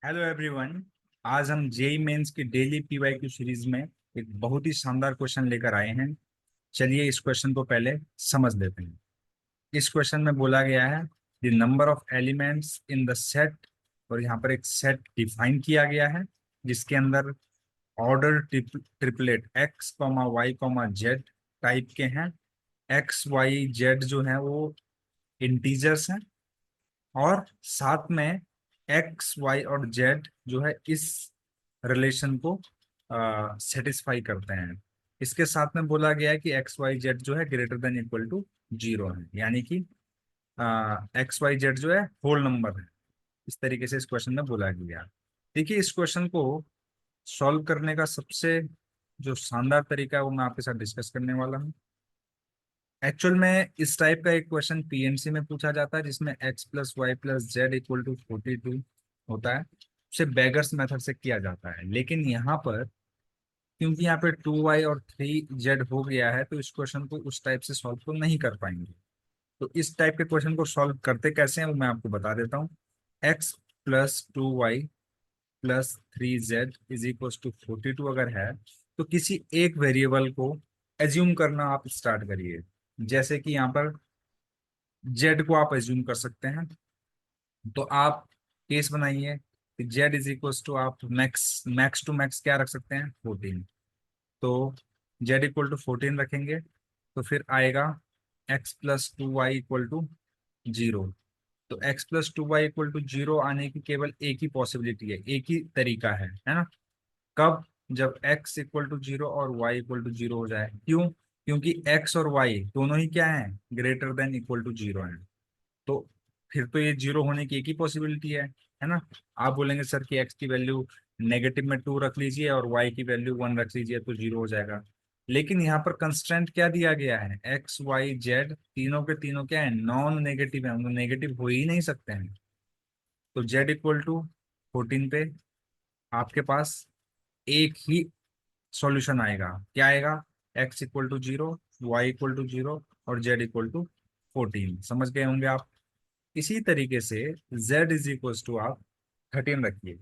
Hello everyone. आज हम JEE mains की डेली पीवाईक्यू सीरीज में एक बहुत ही शानदार क्वेश्चन लेकर आए हैं। चलिए इस क्वेश्चन को पहले समझ लेते हैं। इस क्वेश्चन में बोला गया है the number of elements in the set, और यहाँ पर एक सेट डिफाइन किया गया है जिसके अंदर order triplet x comma y comma z type के हैं। एक्स वाई जेड जो है वो इंटीजर्स हैं, और साथ में एक्स वाई और जेड जो है इस रिलेशन को सेटिस्फाई करते हैं। इसके साथ में बोला गया है कि एक्स वाई जेड जो है greater than equal to zero है, यानी कि एक्स वाई जेड जो है होल नंबर है। इस तरीके से इस क्वेश्चन में बोला गया। देखिए, इस क्वेश्चन को सॉल्व करने का सबसे जो शानदार तरीका है वो मैं आपके साथ डिस्कस करने वाला हूँ। एक्चुअल में इस टाइप का एक क्वेश्चन पीएमसी में पूछा जाता है जिसमें x plus y plus z equal to 42 होता है। उसे बेगर्स मेथड से किया जाता है, लेकिन यहाँ पर क्योंकि यहाँ पे 2y और 3z हो गया है तो इस क्वेश्चन को उस टाइप से सॉल्व तो नहीं कर पाएंगे। तो इस टाइप के क्वेश्चन को सॉल्व करते कैसे हैं वो मैं आपको बता देता हूँ। X plus 2y plus 3z is equal to 42 अगर है तो किसी एक वेरिएबल को एज्यूम करना आप स्टार्ट करिए। जैसे कि यहाँ पर जेड को आप एज्यूम कर सकते हैं, तो आप केस बनाइए कि जेड इज इक्वल टू आप मैक्स मैक्स टू मैक्स क्या रख सकते हैं 14। तो जेड इक्वल टू 14 रखेंगे तो फिर आएगा x plus two y equal to zero. तो x plus two y equal to zero आने की केवल एक ही पॉसिबिलिटी है, एक ही तरीका है ना। कब? जब x इक्वल टू जीरो और y इक्वल टू जीरो हो जाए। क्यों? क्योंकि x और y दोनों ही क्या है, greater than equal to zero है। तो फिर तो ये जीरो होने की एक ही पॉसिबिलिटी है ना। आप बोलेंगे सर कि एक्स की वैल्यू नेगेटिव में 2 रख लीजिए और वाई की वैल्यू 1 रख लीजिए तो जीरो हो जाएगा। लेकिन यहाँ पर कंस्ट्रेंट क्या दिया गया है, एक्स वाई जेड तीनों के तीनों क्या है, नॉन नेगेटिव है, नेगेटिव हो ही नहीं सकते हैं। तो जेड इक्वल टू 14 पे आपके पास एक ही सॉल्यूशन आएगा। क्या आएगा? X equal to zero, y equal to zero और जेड इक्वल टू 14। समझ गए होंगे आप। इसी तरीके से z इज इक्वल टू आप 13 रखिए।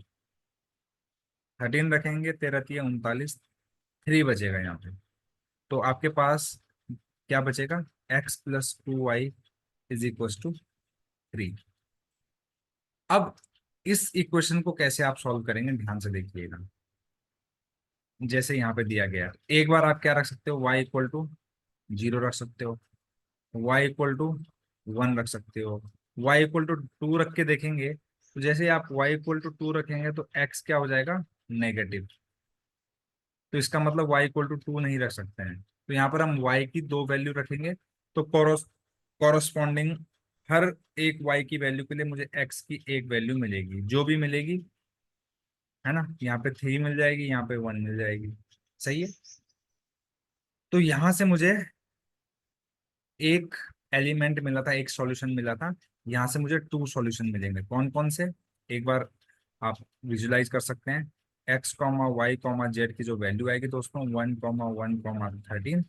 13 रखेंगे, 13 3 39, 3 बचेगा यहाँ पे। तो आपके पास क्या बचेगा, x plus 2y is equal to 3। अब इस इक्वेशन को कैसे आप सॉल्व करेंगे, ध्यान से देखिएगा। जैसे यहाँ पे दिया गया, एक बार आप क्या रख सकते हो, y इक्वल टू जीरो रख सकते हो, y इक्वल टू 1 रख सकते हो, y इक्वल टू 2 रख के देखेंगे। तो जैसे आप y इक्वल टू 2 रखेंगे तो x क्या हो जाएगा, नेगेटिव। तो इसका मतलब y इक्वल टू 2 नहीं रख सकते हैं। तो यहाँ पर हम y की दो वैल्यू रखेंगे। तो कॉरोस्पॉन्डिंग हर एक y की वैल्यू के लिए मुझे x की एक वैल्यू मिलेगी, जो भी मिलेगी, है ना। यहाँ पे 3 मिल जाएगी, यहाँ पे 1 मिल जाएगी। सही है। तो यहाँ से मुझे एक एलिमेंट मिला था, एक सॉल्यूशन मिला था। यहाँ से मुझे 2 सॉल्यूशन मिलेंगे। कौन कौन से? एक बार आप विजुलाइज कर सकते हैं। X comma y comma z की जो वैल्यू आएगी दोस्तों, 1 comma 1 comma 13,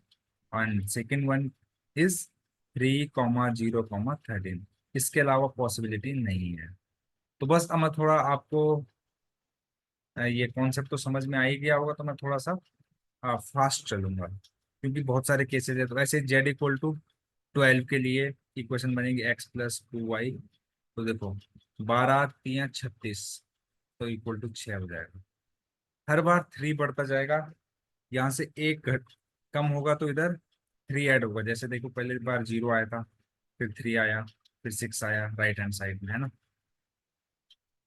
and second one is 3 comma 0 comma 13। इसके अलावा पॉसिबिलिटी नहीं है। तो बस अब मैं थोड़ा आपको ये कॉन्सेप्ट तो समझ में आ ही गया होगा, तो मैं थोड़ा सा फास्ट चलूंगा क्योंकि बहुत सारे केसेस है। तो ऐसे जेड इक्वल टू 12 के लिए इक्वेशन बनेगी एक्स प्लस 2y। तो देखो 12 3 36, तो इक्वल टू 6 हो जाएगा। हर बार 3 बढ़ता जाएगा, यहाँ से एक घट कम होगा तो इधर 3 ऐड होगा। जैसे देखो पहले बार 0 आया था, फिर 3 आया, फिर 6 आया राइट हैंड साइड में, है ना।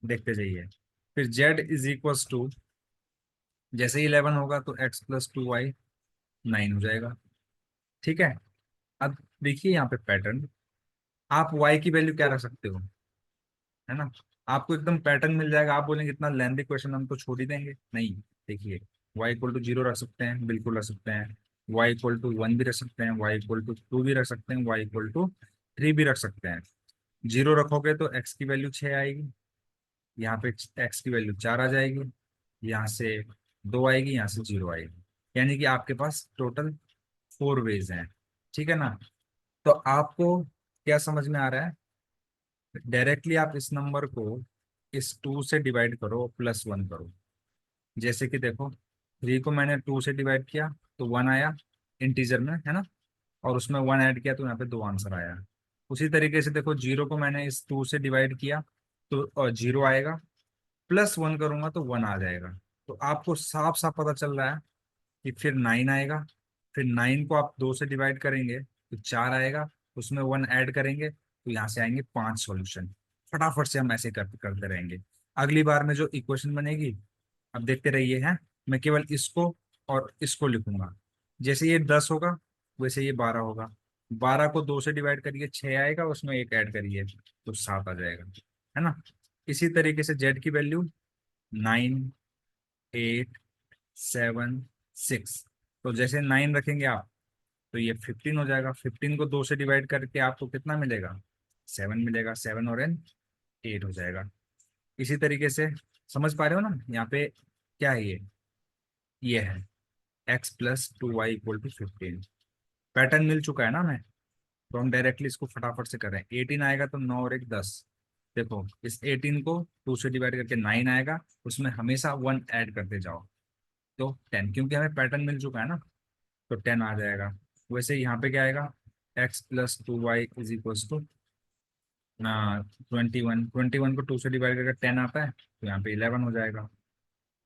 देखते जाइए। फिर z इज इक्वल टू जैसे ही 11 होगा तो x प्लस 2y 9 हो जाएगा। ठीक है। अब देखिए यहाँ पे पैटर्न, आप y की वैल्यू क्या रख सकते हो, है ना। आपको एकदम पैटर्न मिल जाएगा। आप बोलेंगे इतना लेंथी क्वेश्चन हम तो छोड़ ही देंगे, नहीं। देखिए, y इक्वल टू 0 रख सकते हैं, बिल्कुल रख सकते हैं। y इक्वल टू 1 भी रख सकते हैं, y इक्वल टू 2 भी रख सकते हैं, y इक्वल टू 3 भी रख सकते हैं। 0 रखोगे तो x की वैल्यू 6 आएगी, यहाँ पे x की वैल्यू 4 आ जाएगी, यहाँ से 2 आएगी, यहाँ से 0 आएगी। यानी कि आपके पास टोटल 4 वेज हैं। ठीक है ना। तो आपको क्या समझ में आ रहा है, डायरेक्टली आप इस नंबर को इस 2 से डिवाइड करो, +1 करो। जैसे कि देखो 3 को मैंने 2 से डिवाइड किया तो 1 आया इंटीजर में, है ना, और उसमें 1 ऐड किया तो यहाँ पे 2 आंसर आया। उसी तरीके से देखो 0 को मैंने इस 2 से डिवाइड किया तो 0 आएगा, +1 करूंगा तो 1 आ जाएगा। तो आपको साफ साफ पता चल रहा है कि फिर 9 आएगा, फिर 9 को आप 2 से डिवाइड करेंगे तो 4 आएगा, उसमें 1 ऐड करेंगे तो यहाँ से आएंगे 5 सॉल्यूशन। फटाफट से हम ऐसे करते रहेंगे। अगली बार में जो इक्वेशन बनेगी, अब देखते रहिए हैं, मैं केवल इसको और इसको लिखूंगा। जैसे ये 10 होगा वैसे ये 12 होगा। 12 को 2 से डिवाइड करिए 6 आएगा, उसमें 1 ऐड करिए तो 7 आ जाएगा, है ना। इसी तरीके से जेड की वैल्यू 9, 8, 7, 6। तो जैसे 9 रखेंगे आप तो ये 15 हो जाएगा। 15 को 2 से डिवाइड करके आपको कितना मिलेगा, 7 मिलेगा। 7 और n 8 हो जाएगा। इसी तरीके से समझ पा रहे हो ना, यहाँ पे क्या है ये है x + 2y = 15। पैटर्न मिल चुका है ना हमें, तो हम डायरेक्टली इसको फटाफट से कर रहे हैं। 18 आएगा तो 9 और 1 10। देखो इस 18 को 2 से डिवाइड करके 9 आएगा, उसमें हमेशा 1 ऐड करते जाओ तो 10, क्योंकि हमें पैटर्न मिल चुका है ना, तो 10 आ जाएगा। वैसे यहाँ पे क्या आएगा, x + 2y = 21। 21 को 2 से डिवाइड करके 10 आता है तो यहाँ पे 11 हो जाएगा।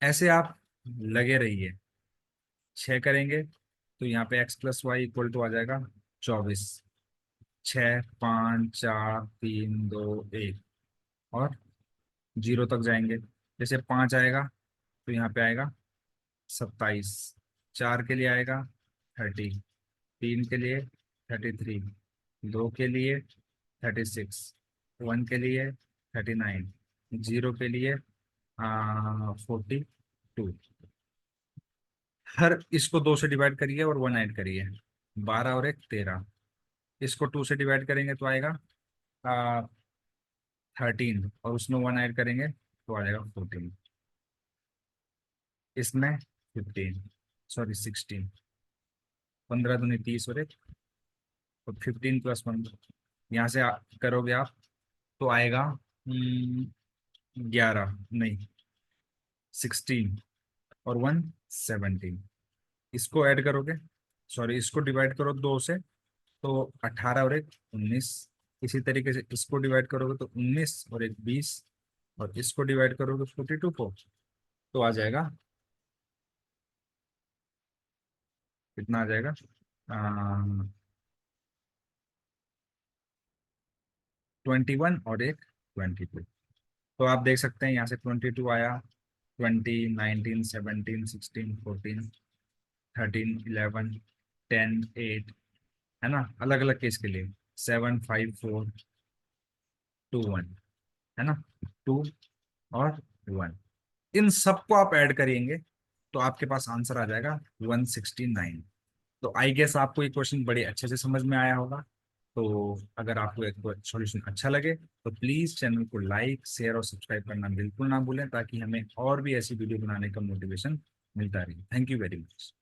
ऐसे आप लगे रहिए। 6 करेंगे तो यहाँ पे x + y = आ जाएगा 24। 6, 5, 4, 3, 2, 1 और 0 तक जाएंगे। जैसे 5 आएगा तो यहाँ पे आएगा 27। 4 के लिए आएगा 30, 3 के लिए 33, 2 के लिए 36, 1 के लिए 39, 0 के लिए 42। हर इसको 2 से डिवाइड करिए और 1 ऐड करिए। 12 और 1 13। इसको 2 से डिवाइड करेंगे तो आएगा 13, और उसमें 1 ऐड करेंगे तो आ जाएगा 14। इसमें 15, सॉरी 16। 15 दूनी 30 और 1 तो 15 + 1। यहाँ से करोगे आप तो आएगा 11 नहीं 16 और 1 17। इसको ऐड करोगे, सॉरी इसको डिवाइड करो 2 से तो 18 और 1 19। इसी तरीके से इसको डिवाइड करोगे तो 19 और 1 20, और इसको डिवाइड करोगे 42 को तो आ जाएगा, कितना आ जाएगा, 21 और 1 22। तो आप देख सकते हैं यहाँ से 22 आया, 20, 19, 17, 16, 14, 13, 11, 10, 8, है ना, अलग अलग केस के लिए 7, 5, 4, 2, 1, है ना, 2 और 1। इन सबको आप ऐड करेंगे तो आपके पास आंसर आ जाएगा 169। तो आई गेस आपको ये क्वेश्चन बड़े अच्छे से समझ में आया होगा। तो अगर आपको एक सॉल्यूशन अच्छा लगे तो प्लीज चैनल को लाइक, शेयर और सब्सक्राइब करना बिल्कुल ना भूलें, ताकि हमें और भी ऐसी वीडियो बनाने का मोटिवेशन मिलता रहे। Thank you very much.